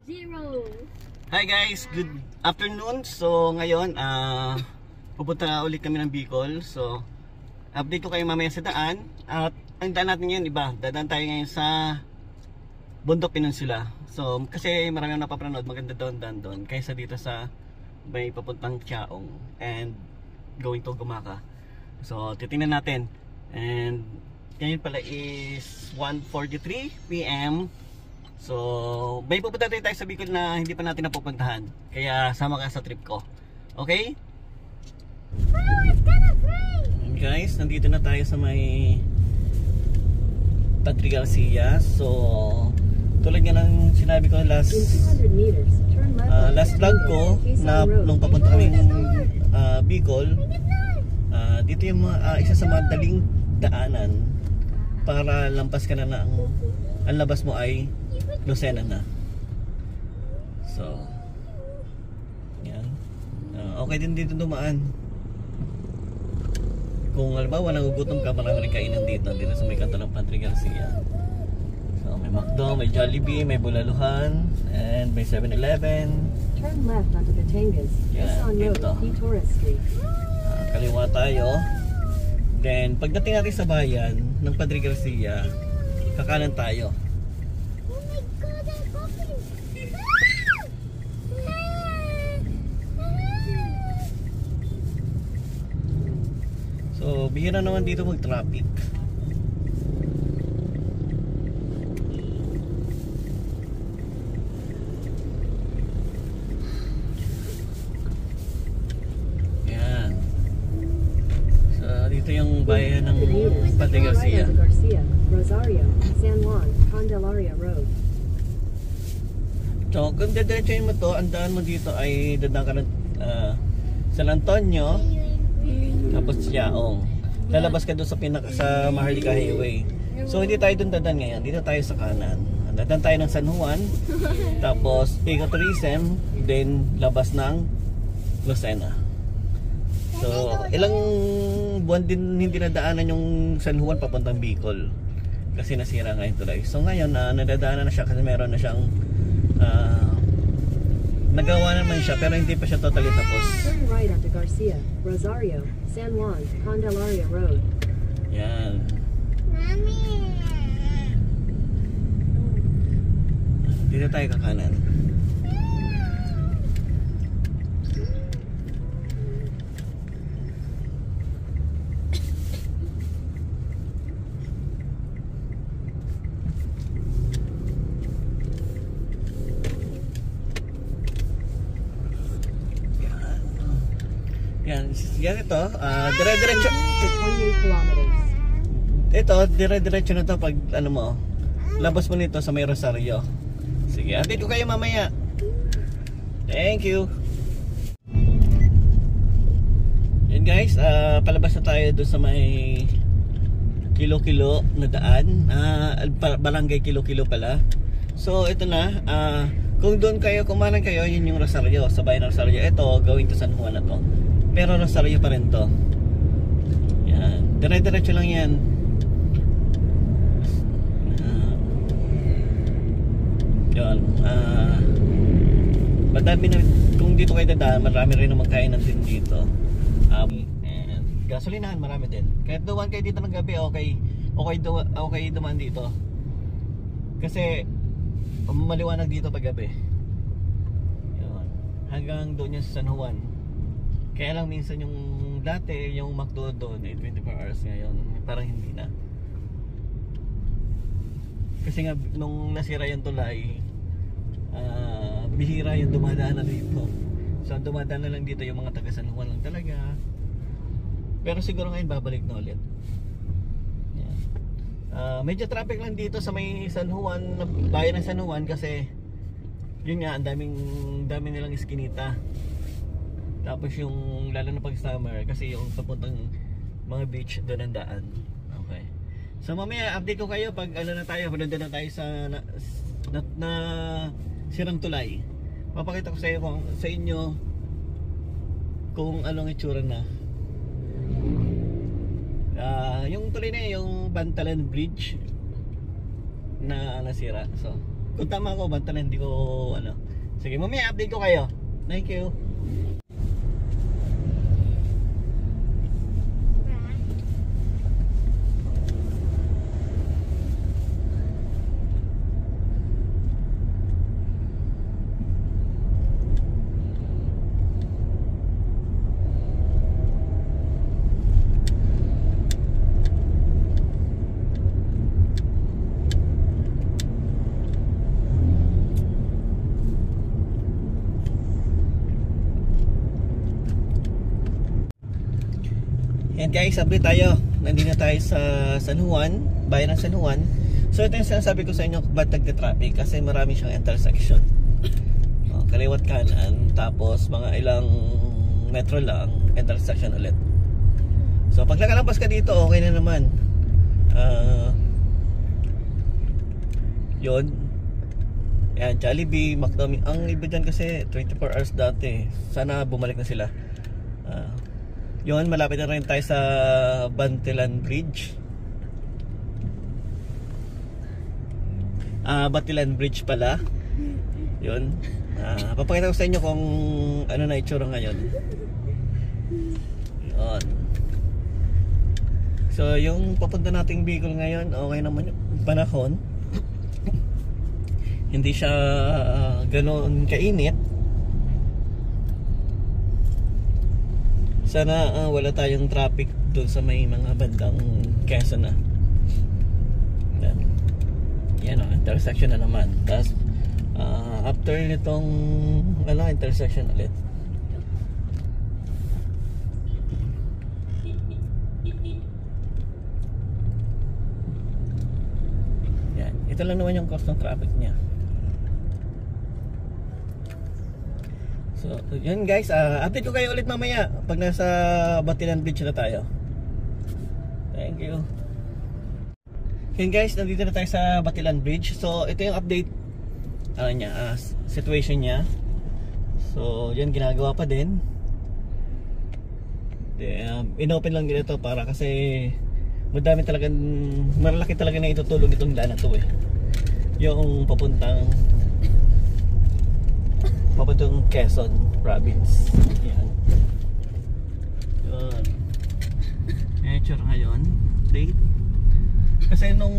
Zero. Hi guys, good afternoon. So ngayon, pupunta ulit kami ng Bicol. So update ko kayo mamaya sa daan. At ang daan natin ngayon iba. Dadaan tayo ngayon sa Bundok Peninsula. So kasi marami ang napapanood, maganda doon kaysa dito sa may papuntang Chaong and going to Gumaka. So titingnan natin. And ngayon pala is 1:43 PM. So, may pupunta tayo sa Bicol na hindi pa natin napupuntahan. Kaya sama ka sa trip ko. Okay? Oh, it's gonna break! And guys, nandito na tayo sa may Padre Garcia. So, tulad nga ng sinabi ko last vlog ko na nung papunta kaming Bicol, dito yung isa sa madaling daanan para lampas ka na ang labas mo ay Lucena na. So yan. Okay din dito dumaan. Kung halimbawa nagugutom ka, marami rin kainan dito sa may kanto ng Padre Garcia. So may McDo, may Jollibee, may Bulaluhan, and may 7-Eleven. Turn left onto Batangas, Quezon Road, Torres Street. Kaliwa tayo. Then pagdating natin sa bayan ng Padre Garcia, kakanan tayo. So, bihira naman dito mag-traffic. Yan. So, dito yung bayan ng Padre Garcia. Rosario, San Juan, Candelaria Road. So, kung dediretsuhin mo to, ang daan mo dito ay dadaan ka ng San Antonio, tapos Chaong. Lalabas ka doon sa Maharlika Highway. So hindi tayo doon dadaan ngayon. Dito tayo sa kanan. Dadaan tayo ng San Juan, tapos ecotourism, then labas ng Lucena. So ilang buwan din hindi nadaanan yung San Juan papuntang Bicol kasi nasira nga yung tulay. So ngayon nadadaanan na siya kasi meron na siyang nagawa naman siya pero hindi pa siya totally tapos. Turn right onto Garcia, Rosario, San Juan, Candelaria Road. Yan. Mami! Dito tayo kakanan. Yan ito, dire-diretso. 28 kilometers. Ito, dire-diretso na to pag ano mo, labas mo nito sa may Rosario. Sige, update ko kayo mamaya. Thank you. Yan guys, palabas na tayo doon sa may Kilo-Kilo na daan. Barangay Kilo-Kilo pala. So ito na, kung doon kayo, kumanan kayo, yun yung Rosario, sa bayan ng Rosario. Ito, going to San Juan na to. Pero Rosario pa rin to. Yan, dire-diretso lang yan. Yun, madami na, kung dito kayo dadaan, marami rin naman kainan din dito. And gasolinahan marami din. Kahit dumaan kayo dito ng gabi, okay dumaan dito. Kasi maliwanag dito pag gabi. Yun, hanggang doon yan sa San Juan. Kaya lang minsan yung dati, yung McDo doon 24 hours ngayon, parang hindi na. Kasi nga nung nasira yung tulay, bihira yung dumadaan na dito. So dumadaan na lang dito yung mga taga San Juan lang talaga. Pero siguro ngayon babalik na ulit. Yan. Medyo traffic lang dito sa may San Juan, bayan ng San Juan kasi yun nga, ang dami nilang iskinita. Tapos yung lalo na pag summer kasi yung papuntang mga beach doon ang daan. Okay. So mamaya update ko kayo pag ano na tayo, nandun na tayo sa na sirang tulay. Papakita ko sa inyo kung anong itsura na. Yung tulay na yung Bantalan Bridge na nasira. So Kung tama ako, banta na hindi ko ano. Sige, mamaya update ko kayo. Thank you. And guys, update tayo. Nandito na tayo sa San Juan, bayan ng San Juan. So ito yung sinasabi ko sa inyo ba't nagte-traffic, kasi marami siyang intersection. Kaliwat kanan, tapos mga ilang metro lang, intersection ulit. So pag nakalampas ka dito, okay na naman. Yun. Ayan, Jollibee, McDonald's. Ang iba dyan kasi 24 hours dati. Sana bumalik na sila. Yun, malapit na rin tayo sa Bantilan Bridge. Bantilan Bridge pala. Yun. Papakita ko sa inyo kung ano na itsura ngayon. Yun. So, yung papunta nating Bicol ngayon, okay naman yung panahon. Hindi siya ganoon kainit. Sana wala tayong traffic doon sa may mga bandang Quezon na. Yan o, intersection na naman. Tapos after nitong intersection ulit. Yan, ito lang naman yung cost ng traffic niya. So, yun guys, update ko kayo ulit mamaya pag nasa Bantilan Bridge na tayo. Thank you. Yun guys, nandito na tayo sa Bantilan Bridge. So, ito yung update situation niya. So, yun, ginagawa pa din. Inopen lang din ito para kasi madami talagang, malaki talaga na itutulog itong daan na ito eh. Yung papuntang Quezon province. Yan. Yun. Nature ngayon. Date. Kasi nung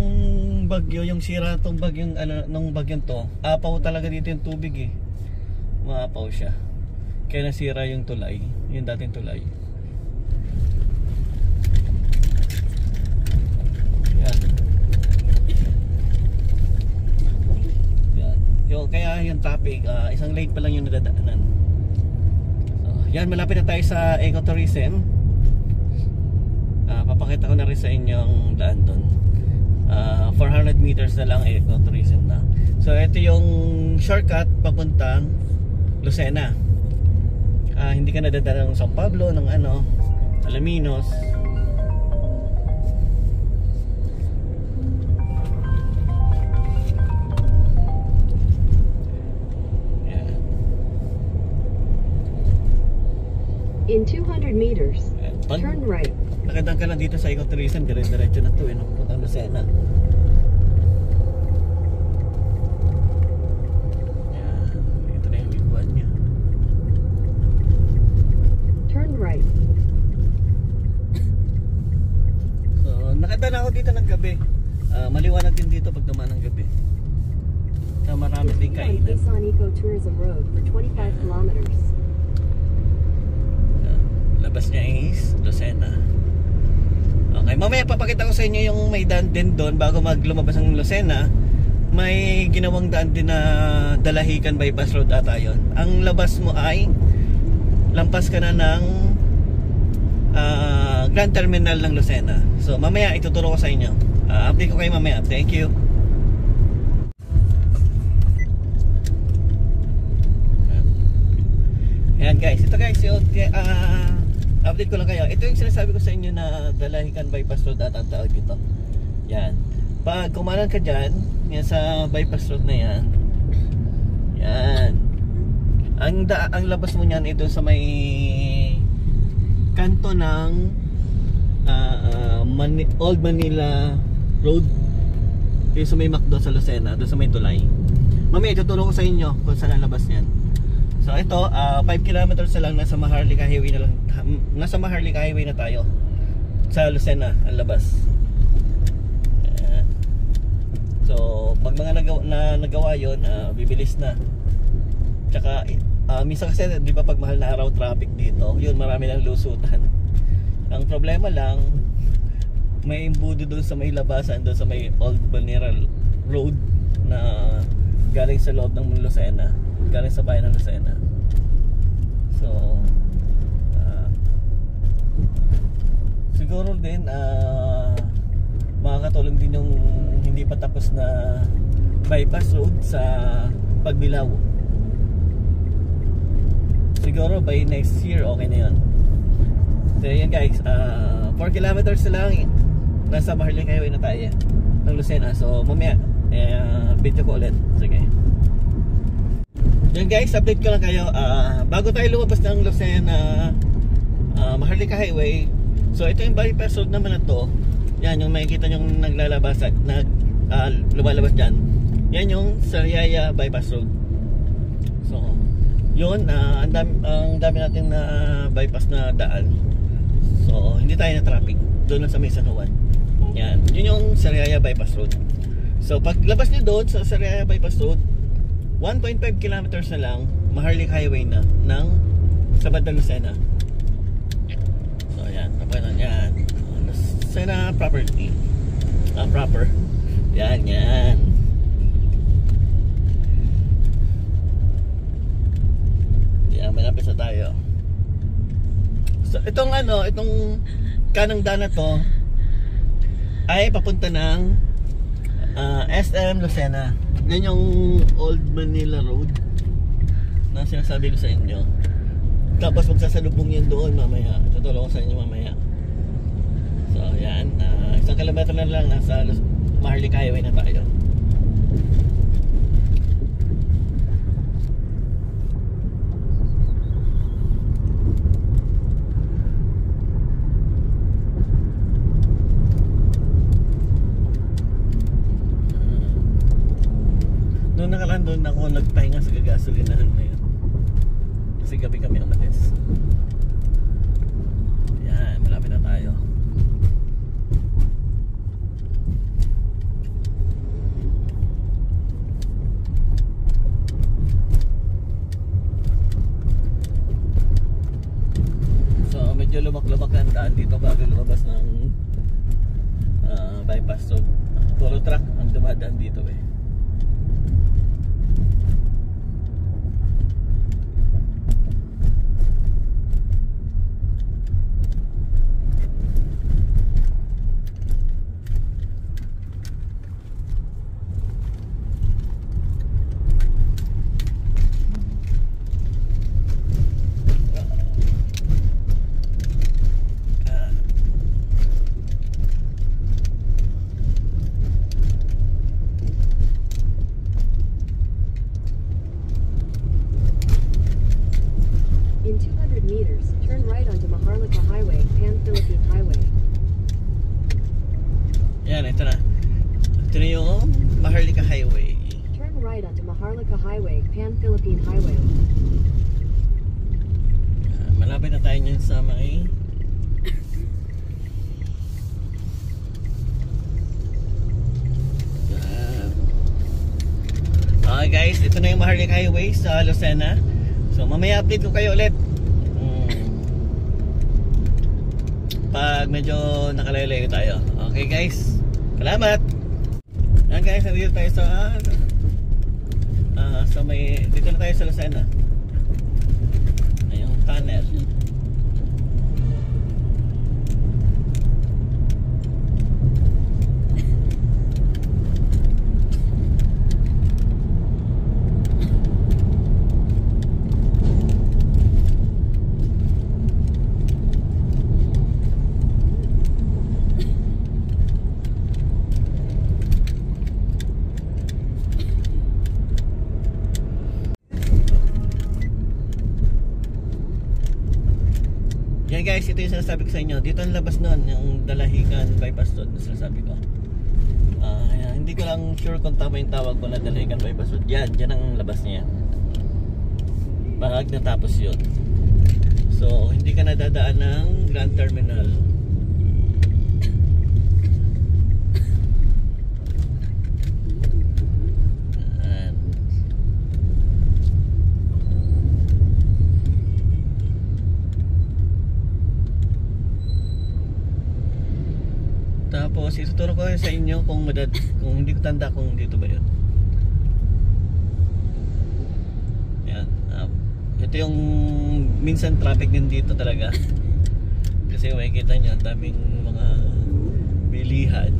bagyo, yung sira tong bagyong nung bagyong to, apaw talaga dito yung tubig eh. Maapaw siya. Kaya nasira yung tulay, yung dating tulay. Yan. Kaya yung traffic, isang lane pa lang yung nadadaanan. So, yan, malapit na tayo sa ecotourism. Papakita ko na rin sa inyo ang daan doon. 400 meters na lang ecotourism na. So ito yung shortcut papuntang Lucena. Hindi ka nadadaan ng San Pablo, ng Alaminos. In 200 meters, turn right. Nakadaan ka lang dito sa ecotourism, dire-diretso na ito papuntang Lucena. Ito na yung bigbuan niya. Turn right. So, nakadaan ako dito ng gabi. Maliwanag din dito pag dumaan ng gabi. Kaya marami din kainan. Quezon Ecotourism Road for 25 kilometers. Labas niya is Lucena. Okay, mamaya papakita ko sa inyo yung may daan din doon bago lumabas ang Lucena. May ginawang daan din na Dalahican Bypass Road ata yun. Ang labas mo ay lampas ka na ng Grand Terminal ng Lucena. So mamaya ituturo ko sa inyo. Update ko kayo mamaya. Thank you. Ayan guys, ito guys yung update ko lang kayo. Ito yung sinasabi ko sa inyo na Dalahican Bypass Road at ang tawag dito. Yan. Pag kumanan ka dyan, yan sa bypass road na yan. Yan. Ang labas mo niyan ito sa may kanto ng Old Manila Road. Yung sa may McDo sa Lucena, doon sa may tulay. Mamaya itutulong ko sa inyo kung saan ang labas niyan. So ito, 5 kilometers na lang, nasa Maharlika Highway na lang. Nasa Maharlika Highway na tayo. Sa Lucena ang labas. Ayan. So pag mga nagawa yun, bibilis na. Tsaka minsan kasi di ba pag mahal na araw traffic dito, yun marami ng lusutan. Ang problema lang, may imbudo doon sa may labasan, doon sa may Old Balnera Road na galing sa loob ng Lucena, galing sa bayan ng Lucena. So siguro din makakatulong din yung hindi pa tapos na bypass road sa Pagbilao. Siguro by next year okay na yun. So yun guys, 4 kilometers na lang, nasa Maharlika Highway na tayo ng Lucena. So mamaya video ko ulit. Sige. Yan guys, update ko lang kayo. Bago tayo lumabas ng Lucena Maharlika Highway, so ito yung bypass road naman na to. Yan yung makikita yung naglalabas at lumalabas dyan. Yan yung Sariaya Bypass Road. So yun, ang dami natin na bypass na daan. So hindi tayo na traffic doon lang sa may San Juan. Yan, yun yung Sariaya Bypass Road. So pag labas niyo doon sa Sariaya Bypass Road, 1.5 kilometers na lang, Maharlika Highway na ng Sabad na Lucena. So yan, tapanan yan, Lucena property, proper. Yan, yan. Yan, malapit na tayo. So itong kanang daan na to ay papunta ng SM Lucena. Yan yung Old Manila Road na sinasabi ko sa inyo. Tapos magsasalubong yan doon mamaya. Tutulong ko sa inyo mamaya. So yan, 1 kilometro na lang, nasa Maharlika Highway na tayo. Noong nakaraan doon ako nagpahinga sa gagasolinahan na yun. Kasi gabi kami umalis. Yan, malapit na tayo. So medyo lumak-lumak na ang daan dito bago lumabas ng bypass road. Puro truck ang dumadaan dito eh. In 200 meters, turn right onto Maharlika Highway, Pan-Philippine Highway. Yan, ito na. Ito na yung Maharlika Highway. Turn right onto Maharlika Highway, Pan-Philippine Highway. Malapit na tayo niyan sa may okay guys, ito na yung Maharlika Highway sa Lucena. So mamaya update ko kayo ulit pag medyo nakalayo tayo. Okay guys, salamat. Yan guys, nandito tayo sa may, dito na tayo sa Lucena. Ayun, tunnel. Yan guys, ito yung sinasabi ko sa inyo. Dito ang labas nun, yung Dalahican Bypass Road na sinasabi ko. Hindi ko lang sure kung tama yung tawag ko na Dalahican Bypass Road. Yan ang labas niya. Pag natapos yun. So, hindi ka nadadaan ng Grand Terminal. Tapos ituturo ko sa inyo kung hindi ko tanda kung dito ba yun. Yan. Ito yung minsan traffic din dito talaga. Kasi makikita nyo, ang daming mga bilihan.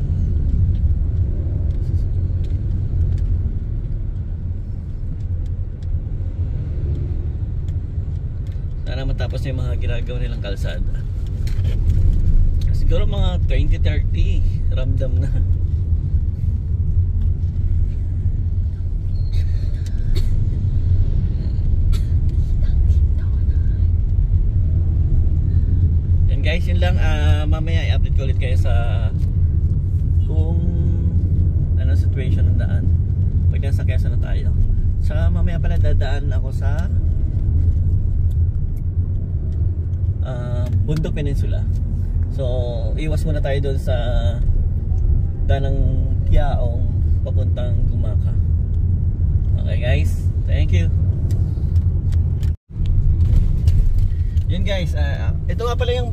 Sana matapos na yung mga ginagawa nilang kalsada. Siguro mga 20-30 ramdam na. Yan guys, yun lang. Mamaya i-update ko ulit kayo sa kung anong situation ng daan pag nasa Quezon na tayo. Saka mamaya pala dadaan ako sa Bundok Peninsula. So, iwas muna tayo doon sa Danang Quiaong papuntang Gumaca. Okay guys, thank you. Yun guys, ito nga pala yung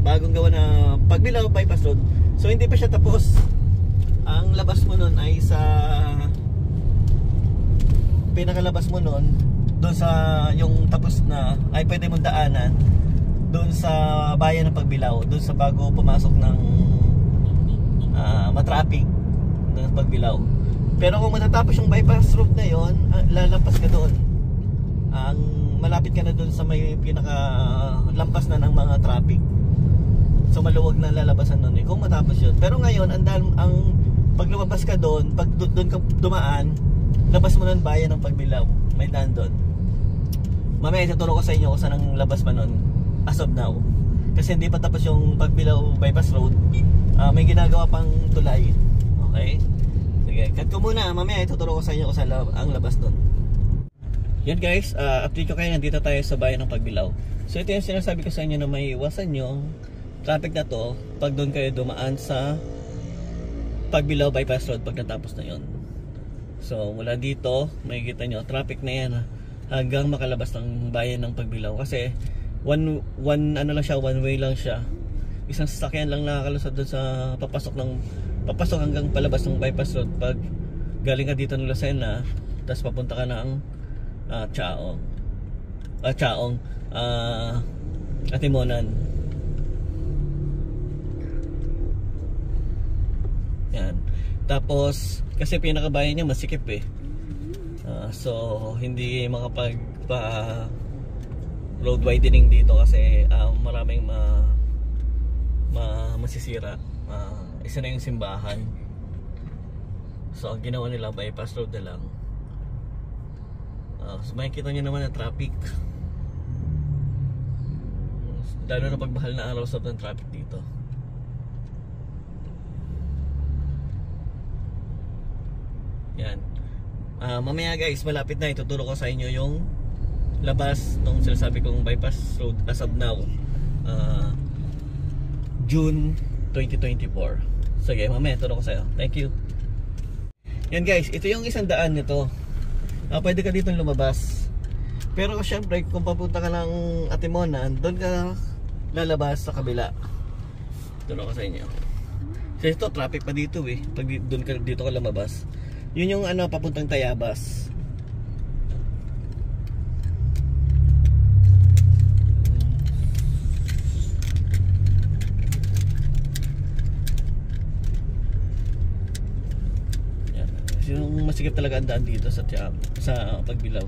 bagong gawa na Pagbilao Bypass Road. So, hindi pa siya tapos. Ang labas mo nun ay sa pinakalabas mo nun doon sa yung tapos na ay pwede mong daanan doon sa bayan ng Pagbilao, doon sa bago pumasok ng matraffic ng Pagbilao. Pero kung matatapos yung bypass road na yon, lalampas ka doon. Ang malapit ka na doon sa may pinakalampas na ng mga traffic. So maluwag na lalabasan doon kung matapos yun. Pero ngayon, ang pag lumabas ka doon, pag doon ka dumaan, labas mo ng bayan ng Pagbilao. May daan doon. Mamaya ituturo ko sa inyo kung saan ang labas pa nun. As of now, kasi hindi pa tapos yung Pagbilao Bypass Road, may ginagawa pang tulay. Okay? Sige, cut ko muna. Mamaya ituturo ko sa inyo kung saan ang labas doon. Yan guys, update ko kayo. Nandito tayo sa bayan ng Pagbilao. So ito yung sinasabi ko sa inyo na may iwasan yung traffic na to pag doon kayo dumaan sa Pagbilao Bypass Road pag natapos na yon. So mula dito, makikita nyo, traffic na yan hanggang makalabas ng bayan ng Pagbilao. Kasi one way lang siya. Isang sasakyan lang nakakalusad doon sa papasok hanggang palabas ng bypass road pag galing ka dito ng Lucena, tapos papunta ka ng Atimonan. Yan. Tapos kasi pinakabayan niya masikip eh. So hindi makapag road widening dito kasi maraming masisira. Isa na yung simbahan. So ang ginawa nila bypass road na lang. So makikita nyo naman ang traffic. Lalo na pag mahal na araw sa ng traffic dito. Yan. Mamaya guys, malapit na ituturo ko sa inyo yung labas nung sinasabi kong bypass road as of now, June 2024. Sige, mamaya turo ko sa'yo. Thank you. Yan guys, ito yung isang daan nito. Pwede ka dito lumabas. Pero syempre kung papunta ka ng Atimonan, doon ka lalabas sa kabila. Turo ko sa inyo. Kasi ito traffic pa dito eh. Pag dito ka lumabas, yun yung papuntang Tayabas. Yung masikip talaga ang daan dito sa Pagbilao.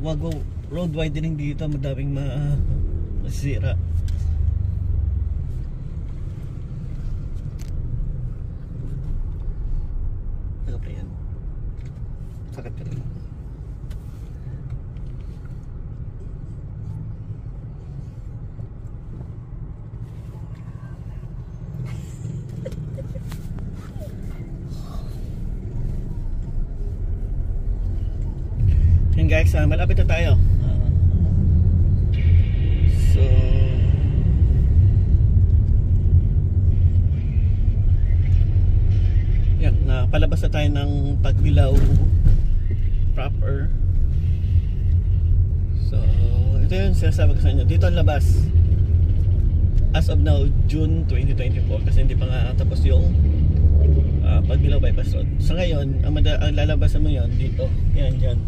Wag go road widening dito, madaming masisira. Ano pa yan? Sakit ka rin. Yan guys, malapit na tayo. So yan, palabas na tayo ng Pagbilao proper. So ito yung sinasabi ko sa inyo, dito ang labas as of now, June 2024, kasi hindi pa nga tapos yung Pagbilao bypass road. So ngayon, ang lalabasan mo yon dito, yan dyan,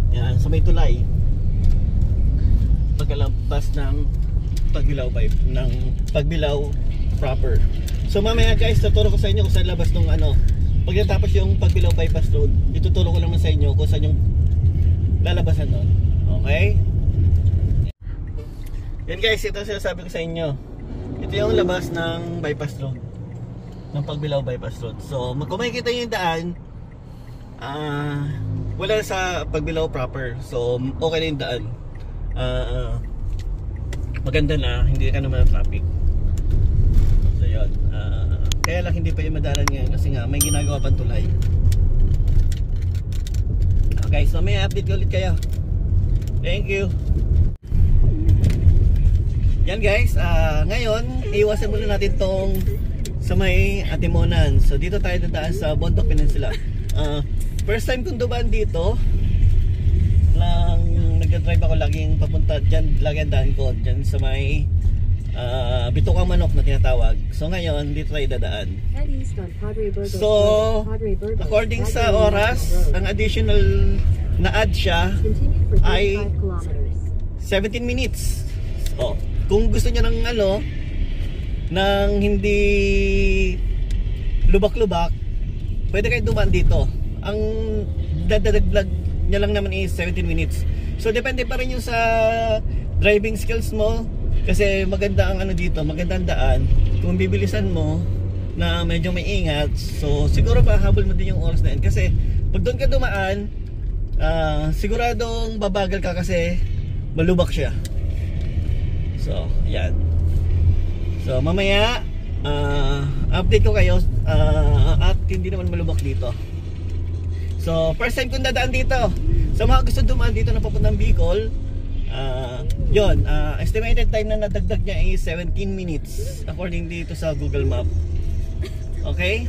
yan, sa may tulay, pagkalabas ng Pagbilao proper. So mamaya guys, tuturo ko sa inyo kung saan labas ng pag natapos yung Pagbilao bypass road, ituturo ko naman sa inyo kung saan yung lalabasan doon. Okay? Yan guys, ito sinasabi ko sa inyo. Ito yung labas ng bypass road, ng Pagbilao bypass road. So kung makikita nyo yung daan, wala sa Pagbilao proper. So okay na yung daan. Maganda na, hindi ka naman traffic. So yun, kaya lang hindi pa yung madalan ngayon kasi nga may ginagawa pang tulay. Okay, so may update ko ulit kayo. Thank you. Yan guys, ngayon iwasan muna natin tong sa may Atimonan. So dito tayo dadaan sa Bondoc Peninsula. First time kong dumaan dito lang, nagdadrive ako laging papunta dyan, lagi ang daan ko dyan sa may Bitukang Manok na tinatawag. So ngayon dito tayo dadaan. So according sa oras, ang additional na add siya ay 17 minutes. So kung gusto niyo ng ng hindi lubak-lubak, pwede kayo dumaan dito. Ang dadagdag niya lang naman is 17 minutes. So depende pa rin yung sa driving skills mo, kasi maganda ang dito, maganda ang daan. Kung bibilisan mo na medyo may ingat, so siguro pahabol mo din yung oras na yun. Kasi pag doon ka dumaan, siguradong babagal ka kasi malubak siya. So yan. So mamaya update ko kayo, at hindi naman malubak dito. So first time kong dadaan dito. Sa mga gusto dumaan dito na papuntang Bicol, yun, estimated time na nadagdag niya is 17 minutes according dito sa Google Map. Okay?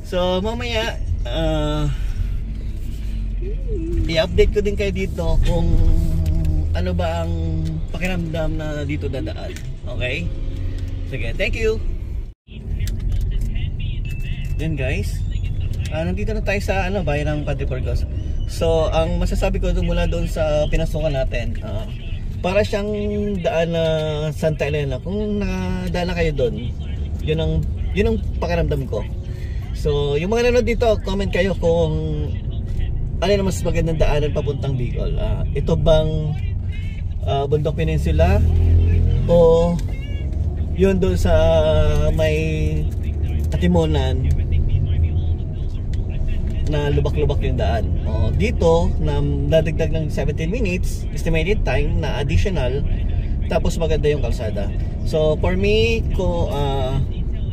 So mamaya i-update ko din kayo dito kung ano ba ang pakiramdam na dito dadaan. Okay? Sige, thank you. Yan guys, nandito na tayo sa bayan ng Padre Burgos. So ang masasabi ko mula doon sa pinasukan natin, para siyang daan na Santa Elena. Kung nakadaan na kayo doon, yun ang pakiramdam ko. So yung mga nanonood dito, comment kayo kung ano na mas magandang daanan papuntang Bicol. Ito bang Bondoc Peninsula o yun doon sa may Atimonan na lubak-lubak yung daan. Dito na nadagdag ng 17 minutes estimated time na additional, tapos maganda yung kalsada. So for me,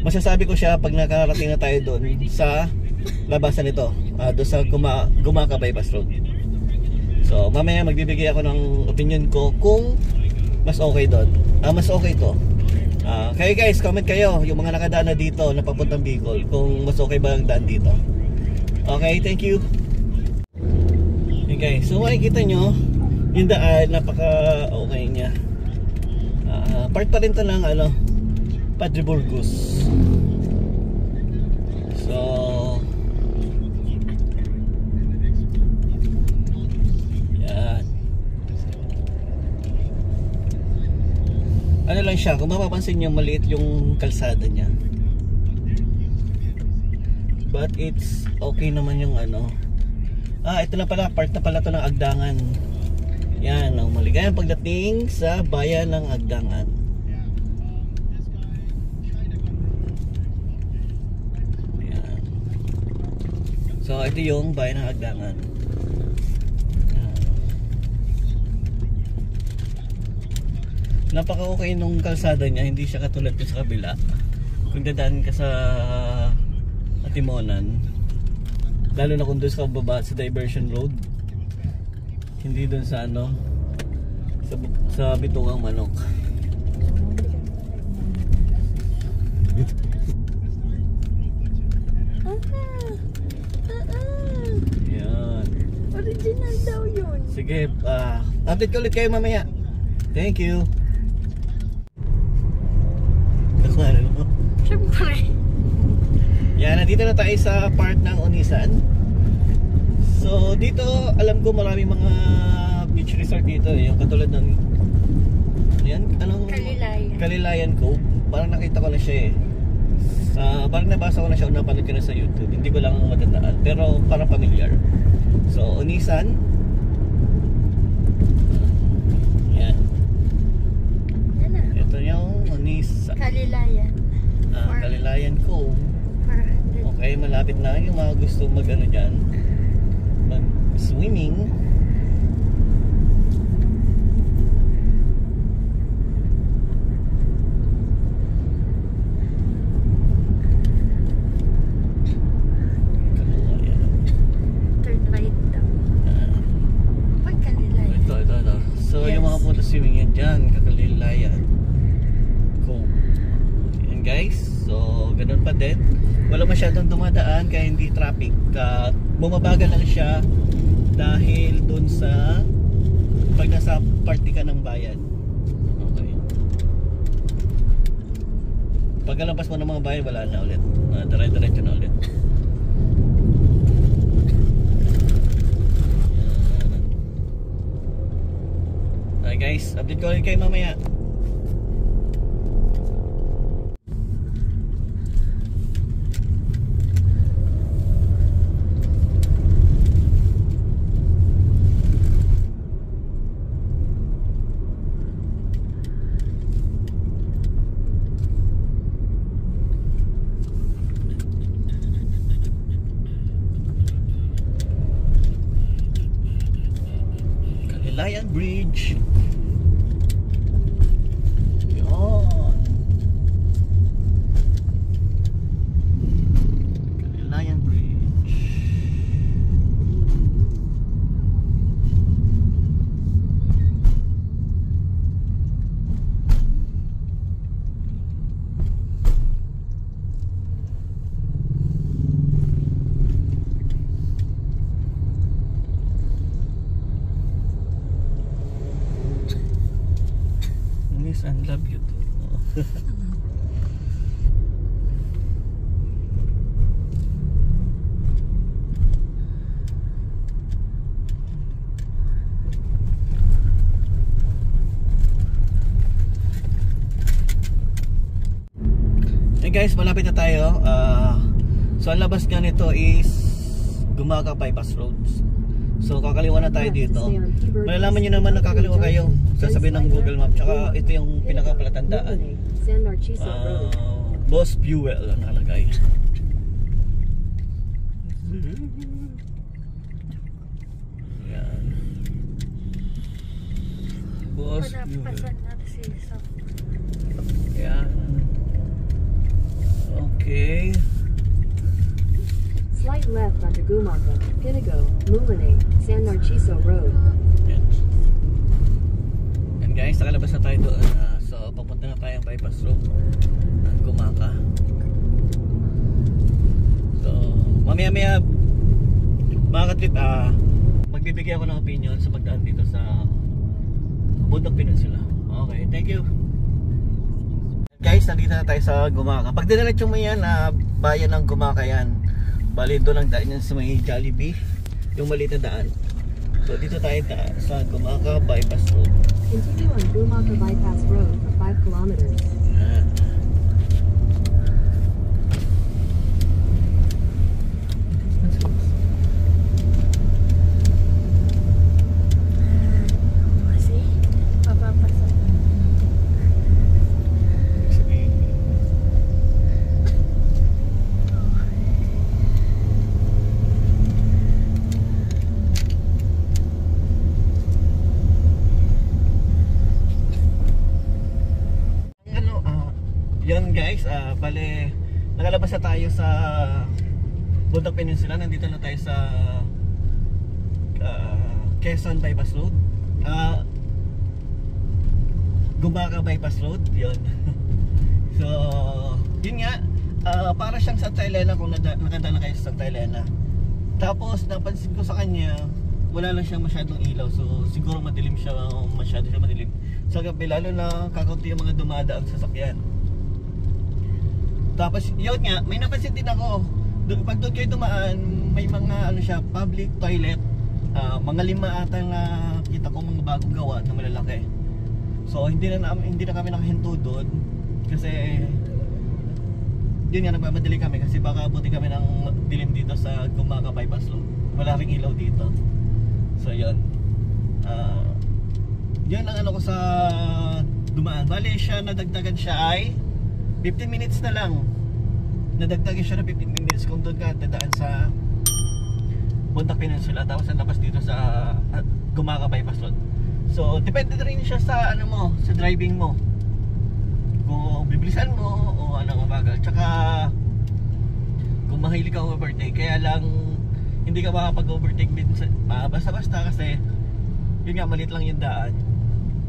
masasabi ko siya pag nakarating na tayo doon sa labasan nito, doon sa Gumaca Bypass Road. So mamaya magbibigay ako ng opinion ko kung mas okay doon, mas okay to. Kayo guys, comment kayo yung mga nakadaan na dito na papuntang Bicol, kung mas okay ba ang daan dito. Okay, thank you. Okay guys, so makikita nyo yung daan, napaka okay niya. Part pa rin to ng Padre Burgos. So yan, ano lang siya, kung mapapansin nyo, maliit yung kalsada niya, but it's okay naman yung ito na pala, part na pala to ng Agdangan. Yan, maligayang pagdating sa bayan ng Agdangan. Yan. So So ito yung bayan ng Agdangan. Napaka okay nung kalsada niya, hindi siya katulad ko sa kabila. Kung dadaan ka sa Atimonan, lalo na kung doon sa baba sa Diversion Road, hindi doon sa ano, sa Bitungang Manok. Yan. Original daw yun. Sige, update ko ulit kayo mamaya. Thank you. Nakuha na mo. Siyempre. Yan, nandito na tayo sa part ng Onisan. So dito, alam ko maraming mga beach resort dito eh. Yung katulad ng yan, anong? Kalilayan Cove. Parang nakita ko na siya eh. Parang nabasa ko na siya o napanood ko na sa YouTube. Hindi ko lang matandaan, pero parang familiar. So Onisan. Yan. Yan na. Ito yung Onisan. Kalilayan. Kalilayan Cove. 400. Okay, malapit na yung mga gusto mag-ano dyan, mag-swimming. Turn right daw. Pag Kalilayan. Ito. So Yes. yung mga punta swimming yan dyan, Kalilayan Cove. Yan guys, so ganun pa din. Wala masyadong dumadaan kaya hindi traffic. Bumabagal lang siya dahil dun sa pag nasa party ka ng bayan. Okay. Pagkalampas mo ng mga bayan, wala na ulit. Dire-diretso na ulit. Okay guys, update ko ulit kayo mamaya. Kalilayan Bridge. Yun. Kalilayan Bridge. Miss, I love you too. Hey guys, malapit na tayo. So ang labas nga nito is Gumaca Bypass Roads. So kakaliwa na tayo dito. Malalaman nyo naman na kakaliwa kayo. Sasabihin ng Google Map. Tsaka ito yung pinakapalatandaan. San Narciso Road. Boss Fuel ang nakalagay. Yan. Boss Fuel. Panapasan na si Sam. Yan. Okay. Slight left onto Gumaca, Pinago, Mulanay, San Narciso Road. Yan. And guys, nakalabas na tayo doon. So papunta na tayong bypass road ng Gumaca. So mamaya mga katrip, magbibigay ako ng opinion sa pagdaan dito sa Bundok Peninsula. Okay, thank you. Guys, nandito na tayo sa Gumaca. Pag diniretso mo yan, bayan ng Gumaca yan. Bali doon ang daan yan sa may Jollibee, yung maliit na daan. So dito tayo sa Gumaca Bypass Road. Continue on Gumaca Bypass Road for 5 kilometers. Yan. Kasi, papapasan. tayo sa Bundok Peninsula. Nandito na tayo sa Quezon Bypass Road. Gumaca Bypass Road, yun. So, yun nga, para siyang Santa Elena kung nakanda na kayo sa Santa Elena. Tapos, napansin ko sa kanya, wala lang siyang masyadong ilaw. So, siguro madilim siya, masyado siya madilim. Sa gabi, lalo na kakaunti yung mga dumadaang sasakyan. Tapos, yun nga, may napansin din ako. Pag doon kayo dumaan, may mga ano siya, public toilet. Mga 5 ata na kita ko mga bagong gawa na malalaki. So hindi na kami nakahinto doon kasi yun nga, nagmamadali kami kasi baka abutin kami ng dilim dito sa Gumaca Bypass Road. Wala ring ilaw dito. So yun, yun ang ano ko sa dumaan. Bali siya, nadagdagan siya ay 15 minutes na lang. Nadagdagan siya na 15 minutes kung doon ka dadaan sa Bundok Peninsula, tapos ang labas dito sa Gumaca Bypass Road. So depende rin siya sa ano mo, sa driving mo, kung bibilisan mo o anong mabagal. Tsaka kung mahilig ka overtake, kaya lang hindi ka makapag-overtake basta-basta kasi yun nga, maliit lang yung daan,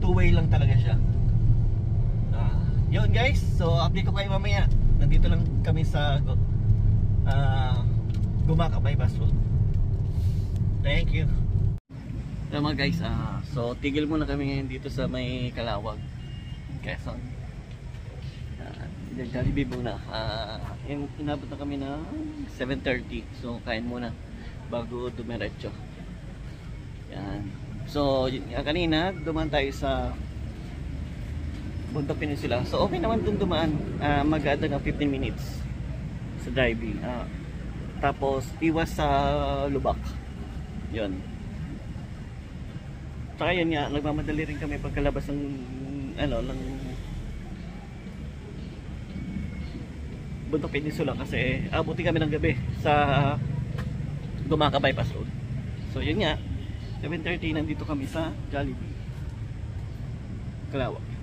2-way lang talaga siya. Yun guys, so update ko kayo mamaya. Nandito lang kami sa Gumaca Bypass Road. Thank you. So mga guys, so tigil muna kami ngayon dito sa may Calawag, Quezon. Jollibee muna. Inabot na kami na 7:30. So kain muna bago dumiretso. Yan. So kanina dumaan tayo sa Bundok Peninsula. So okay naman dun dumaan. Mag-add ng 15 minutes sa driving. Tapos iwas sa Lubak. Yun. Saka yun nga, nagmamadali rin kami pagkalabas ng ng Bundok Peninsula kasi abuti kami ng gabi sa Gumaca Bypass Road. So yun nga, 7:30 nandito kami sa Jollibee, Calawag.